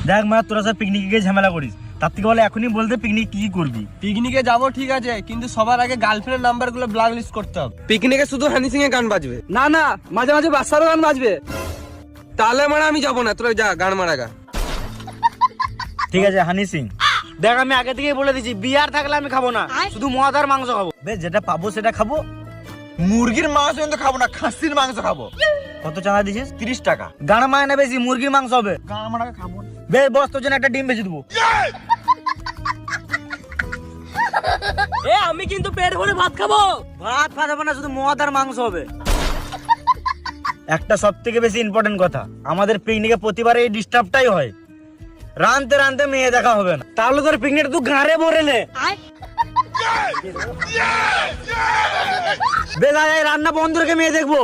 দেখ মা, তোরা সব পিকনিকে গিয়ে ঝামেলা করিস, তার থেকে বলে এখনই বলতে পিকনিক কি করবি। পিকনিকে যাবো ঠিক আছে, কিন্তু সবার আগে গার্লফ্রেন্ডের নাম্বার গুলো ব্ল্যাক লিস্ট করতে হবে। পিকনিকে শুধু হানি সিং এর গান বাজবে? না না, মাঝে মাঝে বাচ্চারও গান বাজবে। তাহলে মানে আমি যাবো না, তোরা যা গান মারা গা। ঠিক আছে হানি সিং। দেখ আমি আগে থেকেই বলে দিচ্ছি, বিয়ার থাকলে আমি খাবো না, শুধু মদ আর মাংস খাবো। বেশ, যেটা পাবো সেটা খাবো। মুরগির মাংস কিন্তু খাবো না, খাসির মাংস খাবো। কত চাঁদা দিছিস? 30 টাকা। গানা মায় না বেশি, মুরগির মাংস হবে। গান মারা খাবো। বেশ বস, তোর জন্য একটা ডিম বেশি দেবো। এ আমি কিন্তু পেট ভরে ভাত খাবো। ভাত খাবো না, শুধু মদ আর মাংস হবে। একটা সব থেকে বেশি ইম্পর্টেন্ট কথা, আমাদের পিকনিকে প্রতিবার এই ডিস্টার্বটাই হয়, রানতে রানতে মেয়ে দেখা হবে না। তাহলে তোর পিকনিক তুই গাঁড়ে ভরে নে। বেলা রান্না বন্ধ রেখে মেয়ে দেখবো।